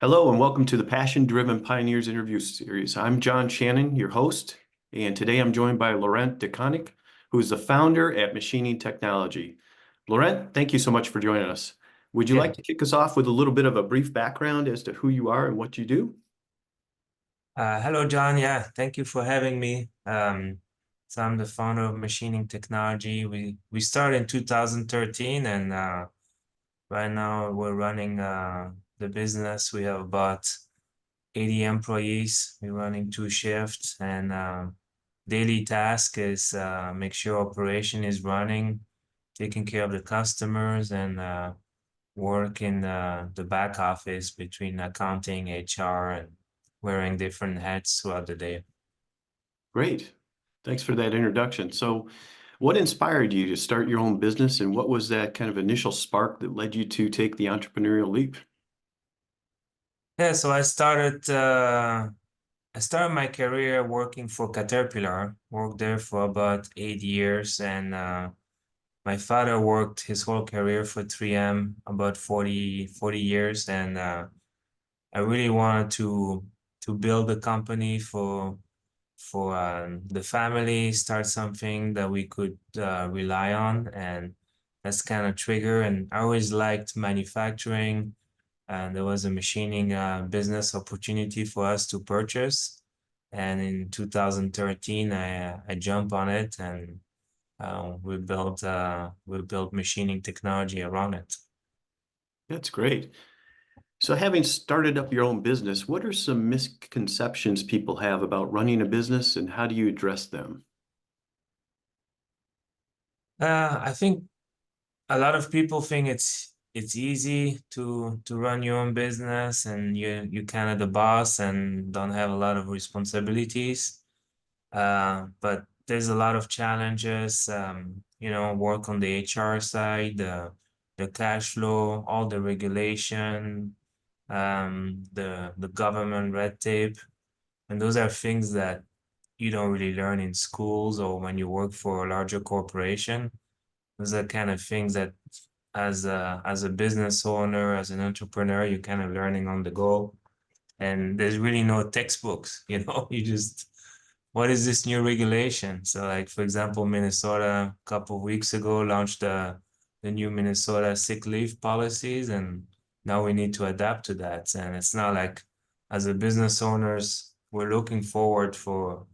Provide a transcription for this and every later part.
Hello and welcome to the Passion Driven Pioneers interview series. I'm John Shannon, your host, and today I'm joined by Laurent Deconinck, who is the founder at Machining Technology. Laurent, thank you so much for joining us. Would you Yeah. like to kick us off with a little bit of a brief background as to who you are and what you do? Hello, John. Yeah, thank you for having me. So I'm the founder of Machining Technology. We started in 2013, and right now we're running the business. We have about 80 employees. We're running two shifts, and daily task is make sure operation is running, taking care of the customers, and work in the back office between accounting, HR, and wearing different hats throughout the day. Great. Thanks for that introduction. So, what inspired you to start your own business, and what was that kind of initial spark that led you to take the entrepreneurial leap? Yeah, so I started my career working for Caterpillar, worked there for about 8 years, and my father worked his whole career for 3M, about 40 years, and I really wanted to build a company for the family, start something that we could rely on, and that's kind of trigger. And I always liked manufacturing, and there was a machining business opportunity for us to purchase. And in 2013, I jumped on it, and we built machining technology around it. That's great. So, having started up your own business, what are some misconceptions people have about running a business and how do you address them? I think a lot of people think it's easy to run your own business, and you kind of the boss and don't have a lot of responsibilities. But there's a lot of challenges. Work on the HR side, the cash flow, all the regulation, the government red tape, and those are things that you don't really learn in schools or when you work for a larger corporation. Those are kind of things that as a business owner, as an entrepreneur, you're kind of learning on the go. And there's really no textbooks, you just what is this new regulation? So like for example, Minnesota a couple of weeks ago launched the new Minnesota sick leave policies, and now we need to adapt to that. And it's not like as a business owners, we're looking forward for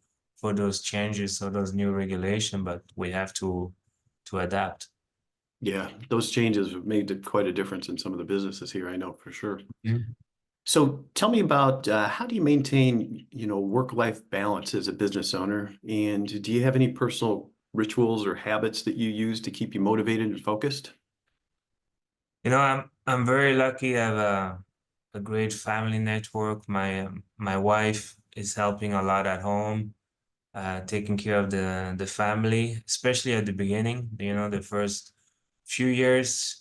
those changes or those new regulation, but we have to adapt. Yeah, those changes have made quite a difference in some of the businesses here, I know for sure. Mhm. So tell me about how do you maintain, work-life balance as a business owner? And do you have any personal rituals or habits that you use to keep you motivated and focused? I'm very lucky to have a great family network. My wife is helping a lot at home, taking care of the family, especially at the beginning. The first few years,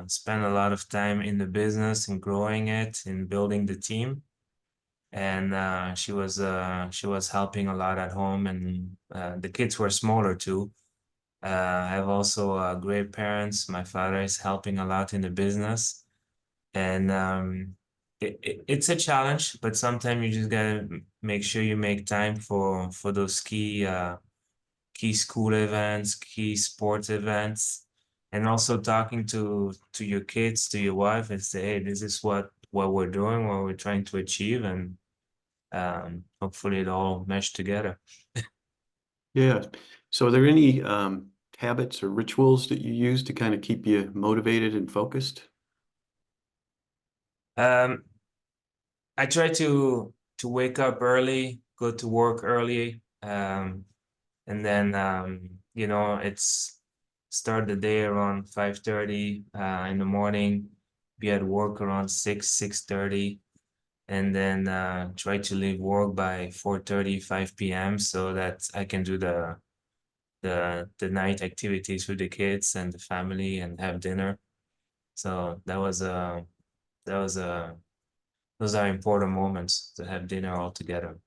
spent a lot of time in the business and growing it and building the team. And she was helping a lot at home, and the kids were smaller too. I have also great parents. My father is helping a lot in the business, and it's a challenge, but sometimes you just gotta make sure you make time for those key school events, key sports events, and also talking to your kids, to your wife, and say, hey, this is what we're doing, what we're trying to achieve, and hopefully it all mesh together. Yeah. So are there any habits or rituals that you use to kind of keep you motivated and focused? Um, I try to wake up early, go to work early, and then it's start the day around 5:30 in the morning, be at work around 6:30, and then try to leave work by 4:30, 5 p.m. so that I can do the night activities with the kids and the family and have dinner. So that was those are important moments to have dinner all together.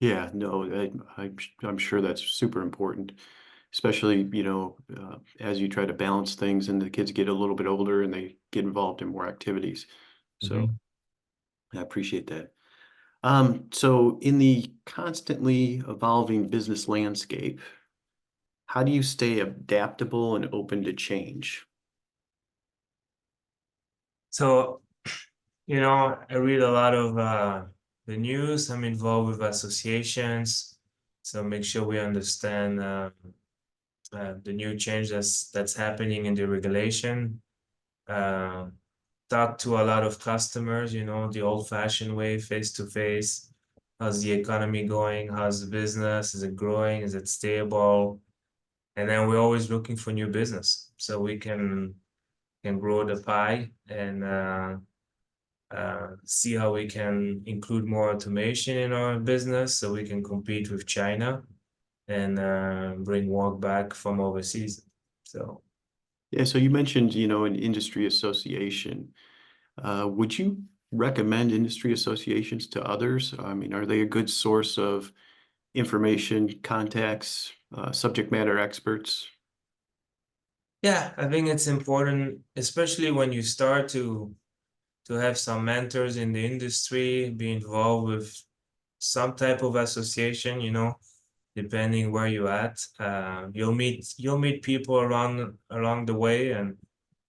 Yeah, no, I'm sure that's super important, especially, as you try to balance things and the kids get a little bit older and they get involved in more activities. So, Mhm. I appreciate that. So in the constantly evolving business landscape, how do you stay adaptable and open to change? So, I read a lot of the news. I'm involved with associations, so make sure we understand the new change that's happening in the regulation. Uh, Talk to a lot of customers, the old-fashioned way, face to face. How's the economy going? How's the business? Is it growing? Is it stable? And then we're always looking for new business so we can grow the pie and see how we can include more automation in our business so we can compete with China and bring work back from overseas. So Yeah, so you mentioned, an industry association. Would you recommend industry associations to others? I mean, are they a good source of information, contacts, subject matter experts? yeah, I think it's important, especially when you start to have some mentors in the industry, be involved with some type of association, depending where you're at. You'll meet people along the way, and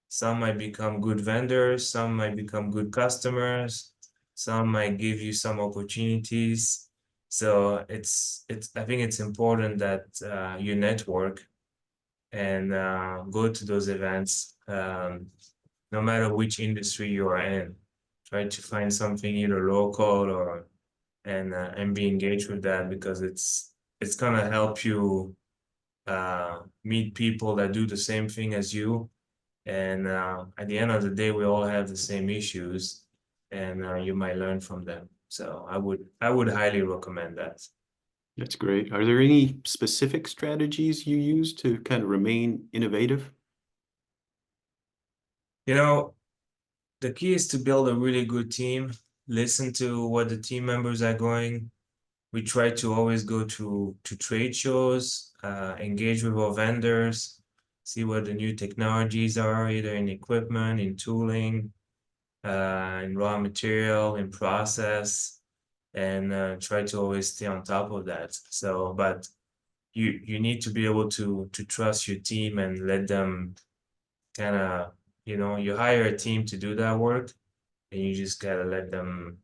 some might become good vendors, some might become good customers, some might give you some opportunities. So it's I think it's important that you network and go to those events, no matter which industry you are in. Try to find something either local or and be engaged with that because it's gonna help you meet people that do the same thing as you. And at the end of the day, we all have the same issues, and you might learn from them. So I would highly recommend that. That's great. Are there any specific strategies you use to kind of remain innovative? You know, the key is to build a really good team. Listen to what the team members are going. We try to always go to trade shows, engage with our vendors, see what the new technologies are, either in equipment, in tooling, in raw material, in process, and try to always stay on top of that. So, but you need to be able to trust your team and let them kind of, you hire a team to do that work, and you just gotta let them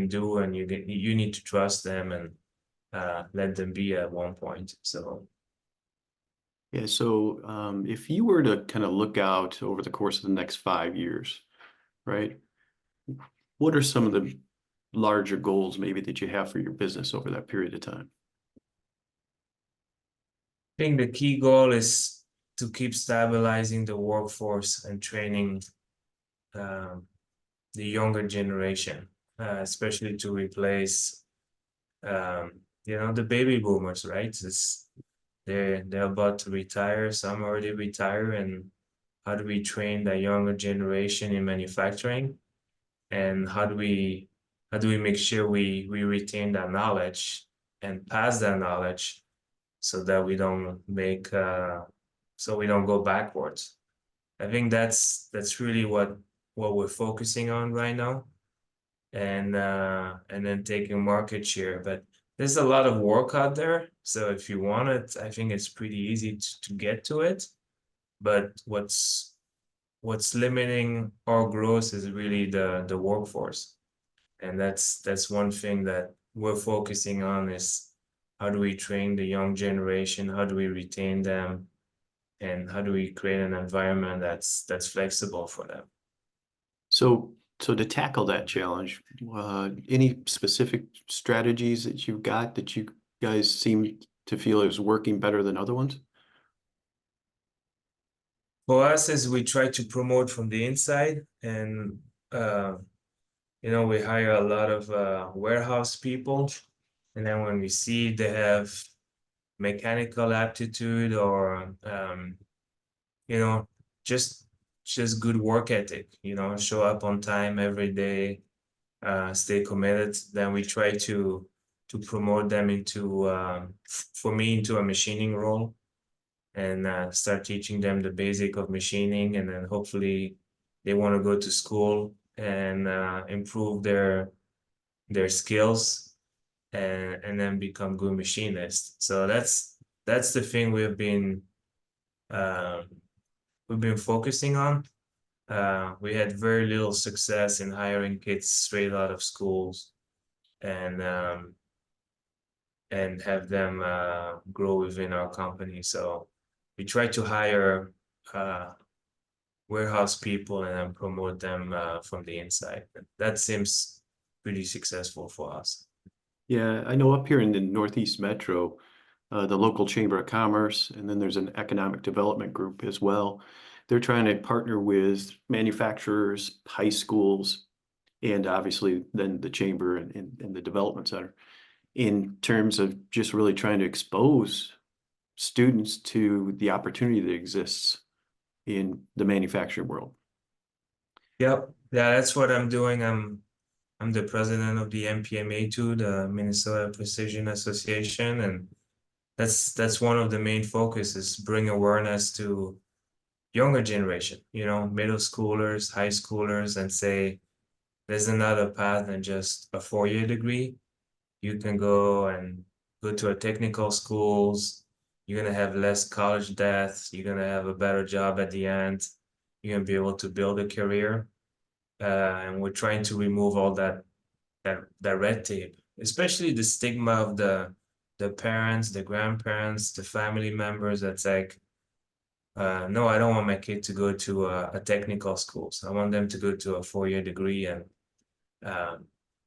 do, and you need to trust them and let them be at one point. So Yeah, so if you were to kind of look out over the course of the next 5 years, right? What are some of the larger goals maybe that you have for your business over that period of time? I think the key goal is to keep stabilizing the workforce and training um, the younger generation, especially to replace the baby boomers, right? They're about to retire, some already retire, and how do we train the younger generation in manufacturing? And how do we make sure we retain that knowledge and pass that knowledge so that we don't go backwards. I think that's really what we're focusing on right now, and then taking market share. But there's a lot of work out there, so if you want it, I think it's pretty easy to get to it. But what's limiting our growth is really the workforce. And that's one thing that we're focusing on is how do we train the young generation? How do we retain them? And how do we create an environment that's flexible for them? So to tackle that challenge, any specific strategies that you've got that you guys seem to feel is working better than other ones? For us, as we try to promote from the inside, and we hire a lot of warehouse people, and then when we see they have mechanical aptitude or you know, just just good work ethic, show up on time every day, stay committed. Then we try to promote them into for me into a machining role and start teaching them the basic of machining, and then hopefully they want to go to school and improve their skills and then become good machinists. So that's the thing uh, we've been focusing on. We had very little success in hiring kids straight out of schools and have them grow within our company. So we try to hire warehouse people and then promote them from the inside. That seems pretty successful for us. Yeah, I know up here in the Northeast Metro, the local Chamber of Commerce, and then there's an economic development group as well. They're trying to partner with manufacturers, high schools, and obviously then the chamber and the development center in terms of just really trying to expose students to the opportunity that exists in the manufacturing world. Yep, yeah, that's what I'm doing. I'm the president of the MPMA2, the Minnesota Precision Association, and that's one of the main focuses, bring awareness to younger generation, middle schoolers, high schoolers, and say there's another path than just a 4-year degree. You can go to a technical schools. You're gonna have less college debt. You're gonna have a better job at the end. You're gonna be able to build a career. And we're trying to remove all that red tape, especially the stigma of the parents, the grandparents, the family members. That's like, no, I don't want my kid to go to a technical schools. I want them to go to a 4-year degree. And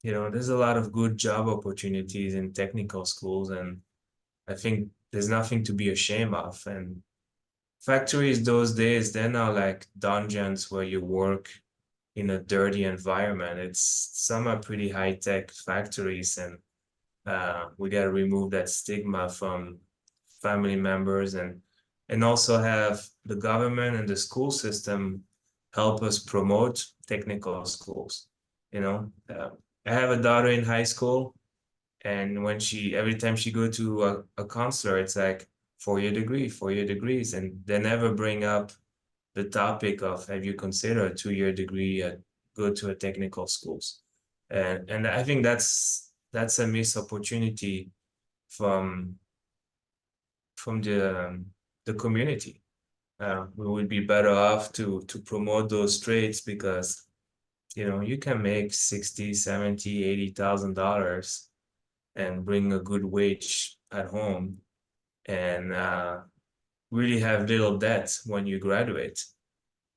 there's a lot of good job opportunities in technical schools, and I think there's nothing to be ashamed of. And factories those days, they're not like dungeons where you work in a dirty environment. Some are pretty high-tech factories, and we got to remove that stigma from family members, and also have the government and the school system help us promote technical schools. I have a daughter in high school, and every time she go to a counselor, it's like 4-year degree, 4-year degrees, and they never bring up the topic of, have you considered a 2-year degree at go to a technical schools? And I think that's a missed opportunity from the community. We would be better off to promote those trades, because you can make 60, 70, $80,000 and bring a good wage at home, and really have little debt when you graduate,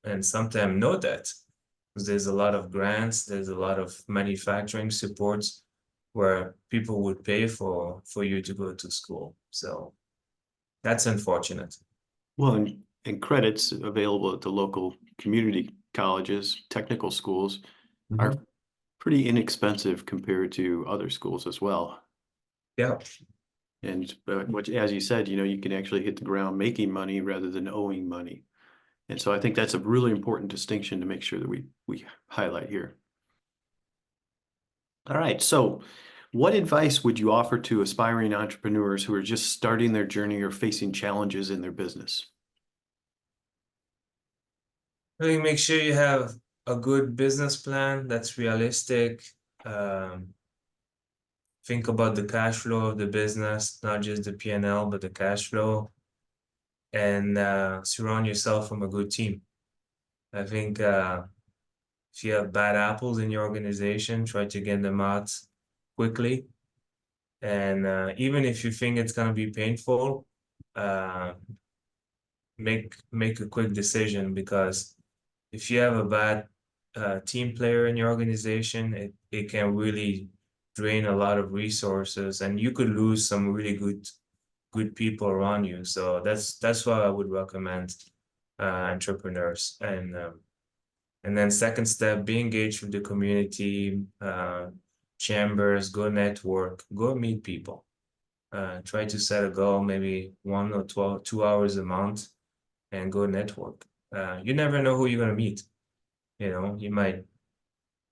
and sometimes no debt, because there's a lot of grants, there's a lot of manufacturing supports where people would pay for you to go to school. So that's unfortunate. Well, and credits available at the local community colleges, technical schools are pretty inexpensive compared to other schools as well. Yeah. And which, as you said, you can actually hit the ground making money rather than owing money. And so I think that's a really important distinction to make sure that we highlight here. All right. So what advice would you offer to aspiring entrepreneurs who are just starting their journey or facing challenges in their business? Really make sure you have a good business plan that's realistic. Think about the cash flow of the business, not just the P&L, but the cash flow, and surround yourself from a good team. I think if you have bad apples in your organization, try to get them out quickly. And even if you think it's gonna be painful, make a quick decision, because if you have a bad team player in your organization, it can really drain a lot of resources, and you could lose some really good people around you. So that's what I would recommend entrepreneurs. And then second step, be engaged with the community, chambers, go network, go meet people. Try to set a goal, maybe 1 or 2 hours a month, and go network. You never know who you're gonna meet.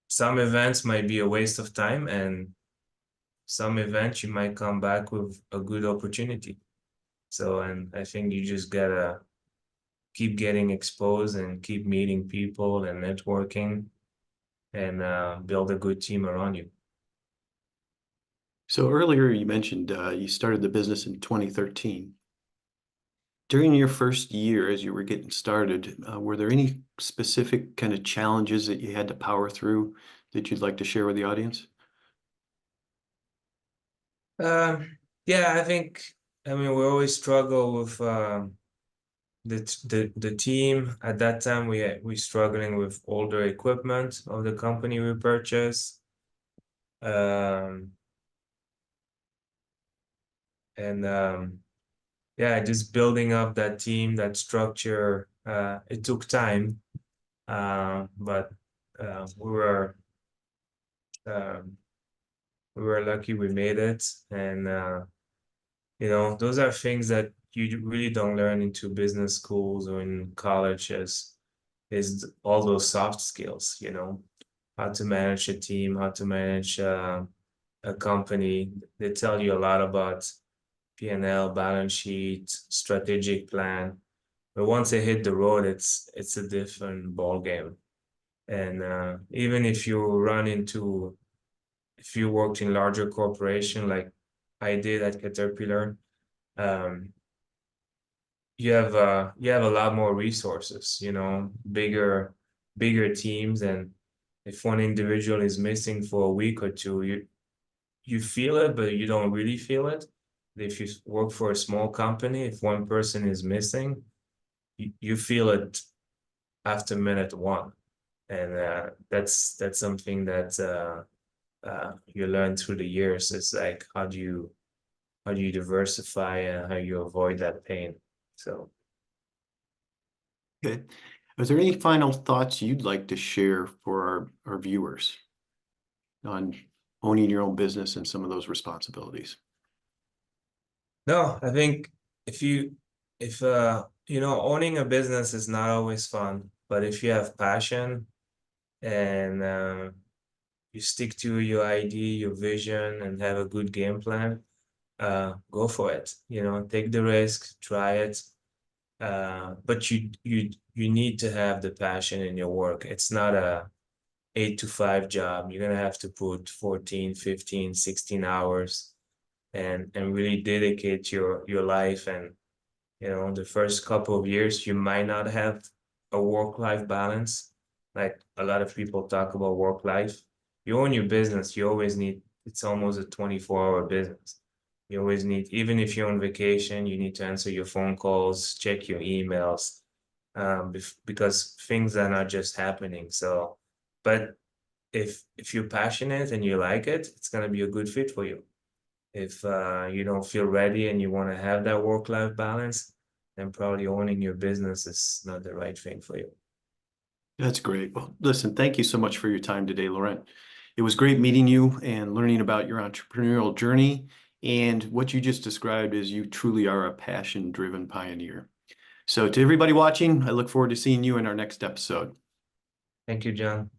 Some events might be a waste of time, and some events you might come back with a good opportunity. So, and I think you just gotta keep getting exposed and keep meeting people and networking, and build a good team around you. So earlier you mentioned you started the business in 2013. During your first year as you were getting started, were there any specific kind of challenges that you had to power through that you'd like to share with the audience? Yeah, I mean, we always struggle with the team. At that time, we struggling with older equipment of the company we purchased. Um, and yeah, just building up that team, that structure. It took time, but we were um, we were lucky we made it, and you know, those are things that you really don't learn into business schools or in colleges, is all those soft skills, you know, how to manage a team, how to manage a company. They tell you a lot about P&L, balance sheet, strategic plan. But once they hit the road, it's a different ball game. And even if you worked in larger corporation like I did at Caterpillar, um, you have a lot more resources, you know, bigger teams, and if one individual is missing for a week or two, you feel it, but you don't really feel it. If you work for a small company, if one person is missing, you feel it after minute one, and that's something that you learn through the years. It's like how do you diversify and how you avoid that pain. So. Okay. Is there any final thoughts you'd like to share for our viewers on owning your own business and some of those responsibilities? No, I think if you know, owning a business is not always fun, but if you have passion and you stick to your idea, your vision, and have a good game plan, go for it. You know, take the risk, try it. But you need to have the passion in your work. It's not a 8 to 5 job. You're gonna have to put 14, 15, 16 hours and really dedicate your life. And you know, the first couple of years you might not have a work-life balance. Like a lot of people talk about work life. You own your business, you always need, it's almost a 24-hour business. You always need, even if you're on vacation, you need to answer your phone calls, check your emails, because things are not just happening. So, but if you're passionate and you like it, it's gonna be a good fit for you. If you don't feel ready and you want to have that work-life balance, then probably owning your business is not the right thing for you. That's great. Well, listen, thank you so much for your time today, Laurent. It was great meeting you and learning about your entrepreneurial journey. And what you just described is you truly are a passion-driven pioneer. So to everybody watching, I look forward to seeing you in our next episode. Thank you, John.